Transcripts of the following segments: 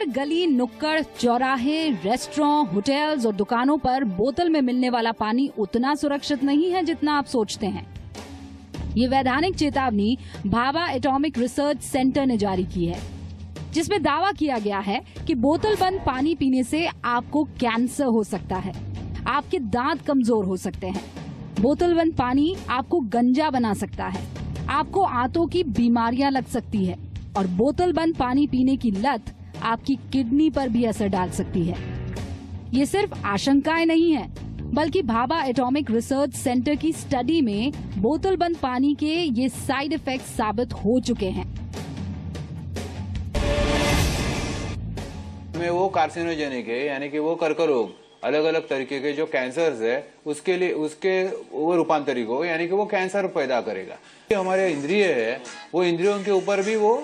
हर गली, नुक्कड़, चौराहे, रेस्टोरेंट, होटल्स और दुकानों पर बोतल में मिलने वाला पानी उतना सुरक्षित नहीं है जितना आप सोचते हैं। ये वैधानिक चेतावनी भाभा एटॉमिक रिसर्च सेंटर ने जारी की है, जिसमें दावा किया गया है कि बोतल बंद पानी पीने से आपको कैंसर हो सकता है, आपके दांत कमजोर हो सकते हैं, बोतल बंद पानी आपको गंजा बना सकता है, आपको आंतों की बीमारियां लग सकती है और बोतल बंद पानी पीने की लत आपकी किडनी पर भी असर डाल सकती है। ये सिर्फ आशंकाएं नहीं है, बल्कि भाभा एटॉमिक रिसर्च सेंटर की स्टडी में बोतल बंद पानी के ये साइड इफेक्ट साबित हो चुके हैं। में वो कार्सिनोजेनिक है, यानी कि वो कर्करोग, अलग अलग तरीके के जो कैंसर्स है उसके लिए उसके वो रूपांतरित हो, यानी कि वो कैंसर पैदा करेगा। हमारे इंद्रिय है, वो इंद्रियों के ऊपर भी वो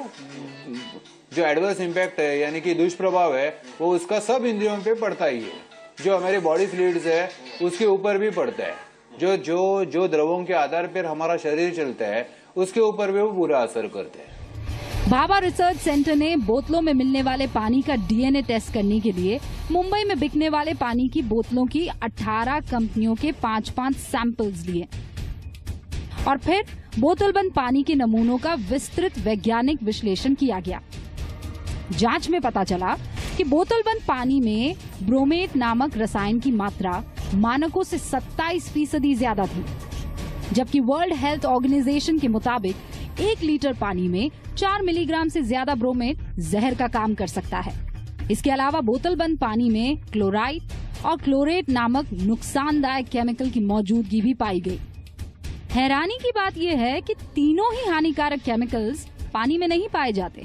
जो एडवर्स इम्पैक्ट है, यानी कि दुष्प्रभाव है, वो उसका सब इंद्रियों पे पड़ता ही है। जो हमारे बॉडी फ्लूइड्स है उसके ऊपर भी पड़ता है। जो जो जो द्रवों के आधार पर हमारा शरीर चलता है उसके ऊपर भी वो बुरा असर करते हैं। भाभा रिसर्च सेंटर ने बोतलों में मिलने वाले पानी का डीएनए टेस्ट करने के लिए मुंबई में बिकने वाले पानी की बोतलों की 18 कंपनियों के 5-5 सैंपल्स लिए और फिर बोतल बंद पानी के नमूनों का विस्तृत वैज्ञानिक विश्लेषण किया गया। जांच में पता चला कि बोतल बंद पानी में ब्रोमेट नामक रसायन की मात्रा मानकों से 27% ज्यादा थी, जबकि वर्ल्ड हेल्थ ऑर्गेनाइजेशन के मुताबिक 1 लीटर पानी में 4 मिलीग्राम से ज्यादा ब्रोमेट जहर का काम कर सकता है। इसके अलावा बोतल बंद पानी में क्लोराइड और क्लोरेट नामक नुकसानदायक केमिकल की मौजूदगी भी पाई गई। हैरानी की बात यह है कि तीनों ही हानिकारक केमिकल्स पानी में नहीं पाए जाते।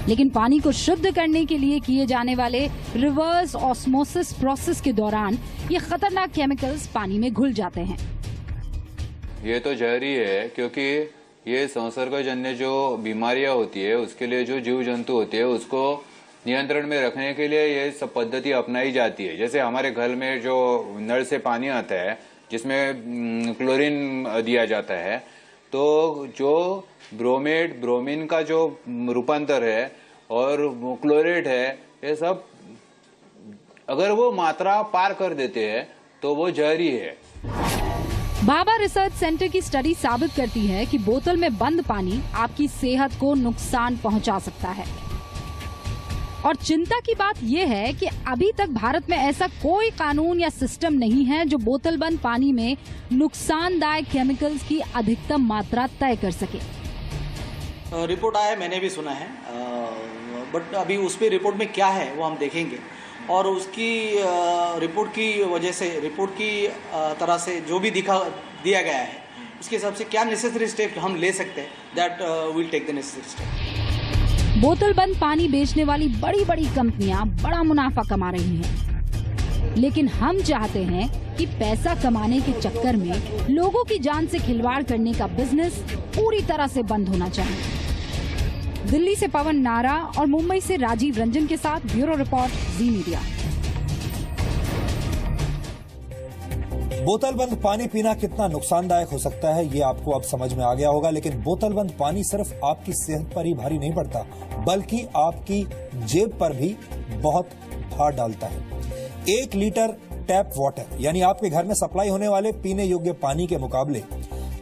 लेकिन पानी को शुद्ध करने के लिए किए जाने वाले रिवर्स ऑस्मोसिस प्रोसेस के दौरान ये खतरनाक केमिकल्स पानी में घुल जाते हैं। ये तो जहरी है, क्योंकि ये संसर्गजन्य जो बीमारियां होती है उसके लिए जो जीव जंतु होते हैं उसको नियंत्रण में रखने के लिए ये सब पद्धति अपनाई जाती है। जैसे हमारे घर में जो नल से पानी आता है जिसमें क्लोरीन दिया जाता है, तो जो ब्रोमीन का जो रूपांतर है और क्लोरेट है, ये सब अगर वो मात्रा पार कर देते हैं तो वो जहरी है। भाभा रिसर्च सेंटर की स्टडी साबित करती है कि बोतल में बंद पानी आपकी सेहत को नुकसान पहुंचा सकता है। और चिंता की बात यह है कि अभी तक भारत में ऐसा कोई कानून या सिस्टम नहीं है जो बोतल बंद पानी में नुकसानदायक केमिकल्स की अधिकतम मात्रा तय कर सके। रिपोर्ट आया, मैंने भी सुना है, बट अभी उस पे रिपोर्ट में क्या है वो हम देखेंगे और उसकी रिपोर्ट की वजह से, रिपोर्ट की तरह से जो भी दिया गया है उसके हिसाब से क्या नेसेसरी स्टेप हम ले सकते हैं, that will take the necessary step. बोतल बंद पानी बेचने वाली बड़ी बड़ी कंपनियां बड़ा मुनाफा कमा रही हैं, लेकिन हम चाहते हैं कि पैसा कमाने के चक्कर में लोगों की जान से खिलवाड़ करने का बिजनेस पूरी तरह से बंद होना चाहिए। दिल्ली से पवन नारा और मुंबई से राजीव रंजन के साथ ब्यूरो रिपोर्ट, जी मीडिया। बोतल बंद पानी पीना कितना नुकसानदायक हो सकता है ये आपको अब समझ में आ गया होगा, लेकिन बोतल बंद पानी सिर्फ आपकी सेहत पर ही भारी नहीं पड़ता, बल्कि आपकी जेब पर भी बहुत भार डालता है। 1 लीटर टैप वाटर यानी आपके घर में सप्लाई होने वाले पीने योग्य पानी के मुकाबले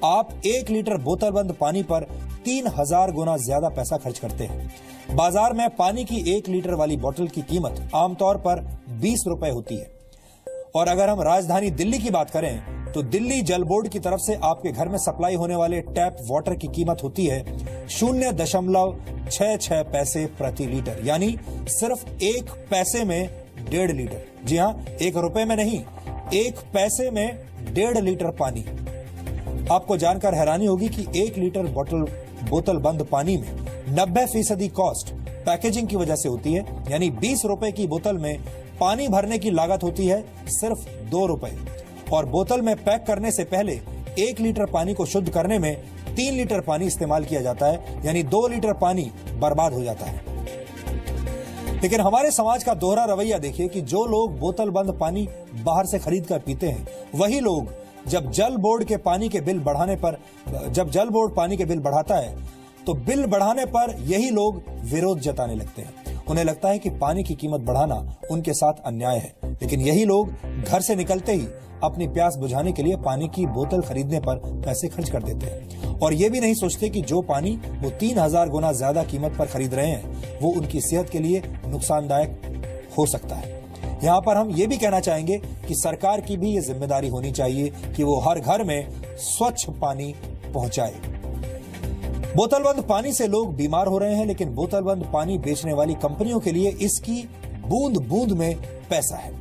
आप 1 लीटर बोतल बंद पानी पर 3000 गुना ज्यादा पैसा खर्च करते हैं। बाजार में पानी की 1 लीटर वाली बोतल की कीमत आमतौर पर 20 रुपए होती है। और अगर हम राजधानी दिल्ली की बात करें तो दिल्ली जल बोर्ड की तरफ से आपके घर में सप्लाई होने वाले टैप वाटर की कीमत होती है 0.66 पैसे प्रति लीटर, यानी सिर्फ 1 पैसे में 1.5 लीटर। जी हाँ, 1 रुपए में नहीं, 1 पैसे में 1.5 लीटर पानी। आपको जानकर हैरानी होगी कि 1 लीटर बोतल बंद पानी में 90% कॉस्ट पैकेजिंग की वजह से होती है, यानी 20 रुपए की बोतल में पानी भरने की लागत होती है सिर्फ 2 रुपए। और बोतल में पैक करने से पहले 1 लीटर पानी को शुद्ध करने में 3 लीटर पानी इस्तेमाल किया जाता है, यानी 2 लीटर पानी बर्बाद हो जाता है। लेकिन हमारे समाज का दोहरा रवैया देखिए कि जो लोग बोतल बंद पानी बाहर से खरीद कर पीते हैं, वही लोग जब जल बोर्ड के पानी के बिल बढ़ाने पर जब जल बोर्ड पानी के बिल बढ़ाता है तो बिल बढ़ाने पर यही लोग विरोध जताने लगते हैं। उन्हें लगता है कि पानी की कीमत बढ़ाना उनके साथ अन्याय है, लेकिन यही लोग घर से निकलते ही अपनी प्यास बुझाने के लिए पानी की बोतल खरीदने पर पैसे खर्च कर देते हैं और ये भी नहीं सोचते कि जो पानी वो 3000 गुना ज्यादा कीमत पर खरीद रहे हैं वो उनकी सेहत के लिए नुकसानदायक हो सकता है। यहाँ पर हम ये भी कहना चाहेंगे कि सरकार की भी ये जिम्मेदारी होनी चाहिए कि वो हर घर में स्वच्छ पानी पहुंचाए। बोतलबंद पानी से लोग बीमार हो रहे हैं, लेकिन बोतलबंद पानी बेचने वाली कंपनियों के लिए इसकी बूंद बूंद में पैसा है।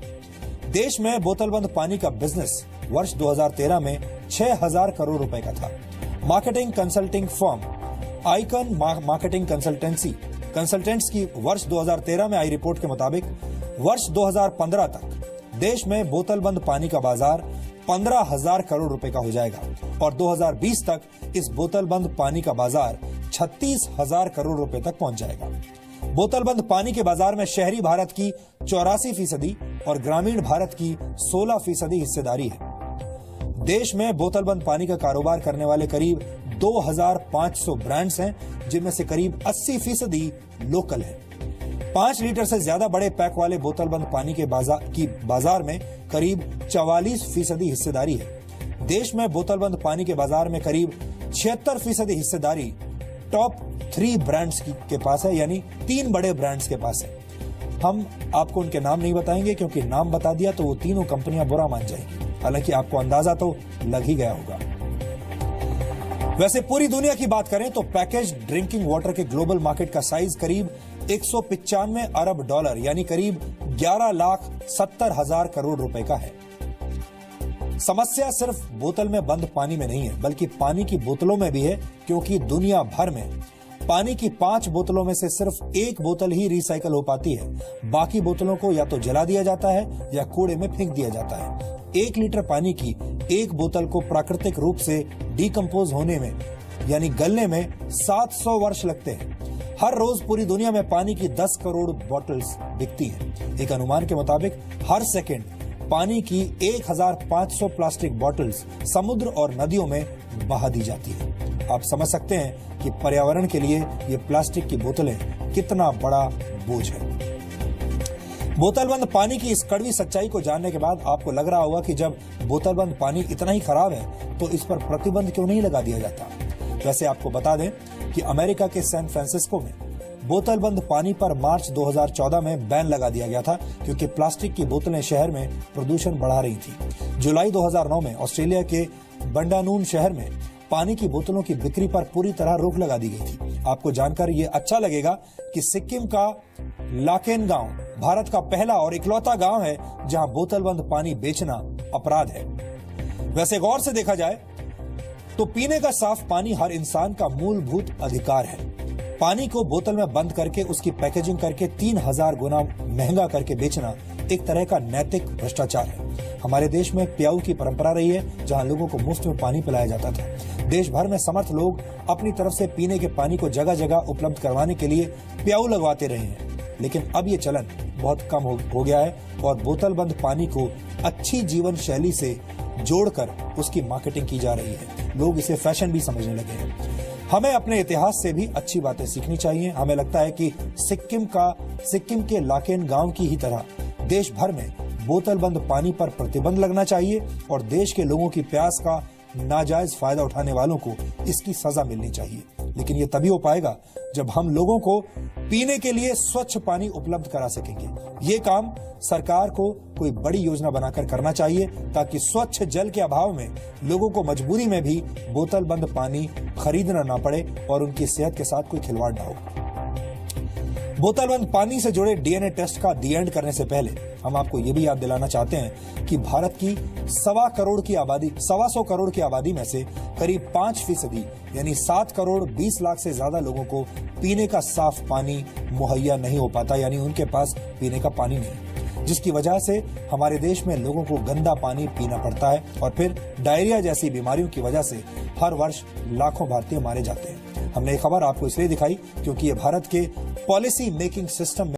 देश में बोतलबंद पानी का बिजनेस वर्ष 2013 में 6000 करोड़ रुपए का था। Marketing consulting firm icon marketing consultants की वर्ष 2013 में आई रिपोर्ट के मुताबिक वर्ष 2015 तक देश में बोतलबंद पानी का बाजार 15,000 करोड़ रुपए का हो जाएगा और 2020 तक इस बोतलबंद पानी का बाजार 36,000 करोड़ रुपए तक पहुंच जाएगा। बोतलबंद पानी के बाजार में शहरी भारत की 84% और ग्रामीण भारत की 16% हिस्सेदारी है। देश में बोतलबंद पानी का कारोबार करने वाले करीब 2500 ब्रांड्स हैं, जिनमें से करीब 80% लोकल है। 5 लीटर से ज्यादा बड़े पैक वाले बोतलबंद पानी के बाजार में करीब 44% हिस्सेदारी है। देश में बोतलबंद पानी के बाजार में करीब 76% हिस्सेदारी टॉप 3 ब्रांड्स के पास है, यानी 3 बड़े ब्रांड्स के पास है। हम आपको उनके नाम नहीं बताएंगे क्योंकि नाम बता दिया तो वो तीनों कंपनियां बुरा मान जाएंगी। हालांकि आपको अंदाजा तो लग ही गया होगा। वैसे पूरी दुनिया की बात करें तो पैकेज ड्रिंकिंग वाटर के ग्लोबल मार्केट का साइज करीब 195 अरब डॉलर यानी करीब 11,70,000 करोड़ रुपए का है। समस्या सिर्फ बोतल में बंद पानी में नहीं है, बल्कि पानी की बोतलों में भी है, क्योंकि दुनिया भर में पानी की 5 बोतलों में से सिर्फ 1 बोतल ही रिसाइकल हो पाती है। बाकी बोतलों को या तो जला दिया जाता है या कूड़े में फेंक दिया जाता है। 1 लीटर पानी की 1 बोतल को प्राकृतिक रूप से डिकम्पोज होने में यानी गलने में 700 वर्ष लगते हैं। हर रोज पूरी दुनिया में पानी की 10 करोड़ बोतल्स बिकती हैं। एक अनुमान के मुताबिक हर सेकंड पानी की 1500 प्लास्टिक बोतल्स समुद्र और नदियों में बहा दी जाती है। आप समझ सकते हैं कि पर्यावरण के लिए ये प्लास्टिक की बोतलें कितना बड़ा बोझ है। बोतलबंद पानी की इस कड़वी सच्चाई को जानने के बाद आपको लग रहा होगा कि जब बोतलबंद पानी इतना ही खराब है तो इस पर प्रतिबंध क्यों नहीं लगा दिया जाता। वैसे आपको बता दें कि अमेरिका के सैन फ्रांसिस्को में बोतलबंद पानी पर मार्च 2014 में बैन लगा दिया गया था, क्योंकि प्लास्टिक की बोतलें शहर में प्रदूषण बढ़ा रही थी। जुलाई 2009 में ऑस्ट्रेलिया के बंडानून शहर में पानी की बोतलों की बिक्री पर पूरी तरह रोक लगा दी गई थी। आपको जानकर ये अच्छा लगेगा कि सिक्किम का लाकेन गांव भारत का पहला और इकलौता गांव है जहां बोतलबंद पानी बेचना अपराध है। वैसे गौर से देखा जाए तो पीने का साफ पानी हर इंसान का मूलभूत अधिकार है। पानी को बोतल में बंद करके उसकी पैकेजिंग करके 3000 गुना महंगा करके बेचना एक तरह का नैतिक भ्रष्टाचार है। हमारे देश में प्याऊ की परंपरा रही है, जहां लोगों को मुफ्त में पानी पिलाया जाता था। देश भर में समर्थ लोग अपनी तरफ से पीने के पानी को जगह जगह उपलब्ध करवाने के लिए प्याऊ लगवाते रहे हैं, लेकिन अब ये चलन बहुत कम हो गया है और बोतलबंद पानी को अच्छी जीवन शैली से जोड़कर उसकी मार्केटिंग की जा रही है। लोग इसे फैशन भी समझने लगे हैं। हमें अपने इतिहास से भी अच्छी बातें सीखनी चाहिए। हमें लगता है कि सिक्किम के लाकेन गांव की ही तरह देश भर में बोतलबंद पानी पर प्रतिबंध लगना चाहिए और देश के लोगों की प्यास का नाजायज फायदा उठाने वालों को इसकी सजा मिलनी चाहिए। लेकिन ये तभी हो पाएगा जब हम लोगों को पीने के लिए स्वच्छ पानी उपलब्ध करा सकेंगे। ये काम सरकार को कोई बड़ी योजना बनाकर करना चाहिए, ताकि स्वच्छ जल के अभाव में लोगों को मजबूरी में भी बोतलबंद पानी खरीदना ना पड़े और उनकी सेहत के साथ कोई खिलवाड़ ना हो। बोतलबंद पानी से जुड़े डीएनए टेस्ट का दी एंड करने से पहले हम आपको ये भी याद दिलाना चाहते हैं कि भारत की 1.25 करोड़ की आबादी में से करीब 5% यानी 7 करोड़ 20 लाख से ज्यादा लोगों को पीने का साफ पानी मुहैया नहीं हो पाता, यानी उनके पास पीने का पानी नहीं, जिसकी वजह से हमारे देश में लोगों को गंदा पानी पीना पड़ता है और फिर डायरिया जैसी बीमारियों की वजह से हर वर्ष लाखों भारतीय मारे जाते हैं। हमने ये खबर आपको इसलिए दिखाई क्योंकि ये भारत के पॉलिसी मेकिंग सिस्टम में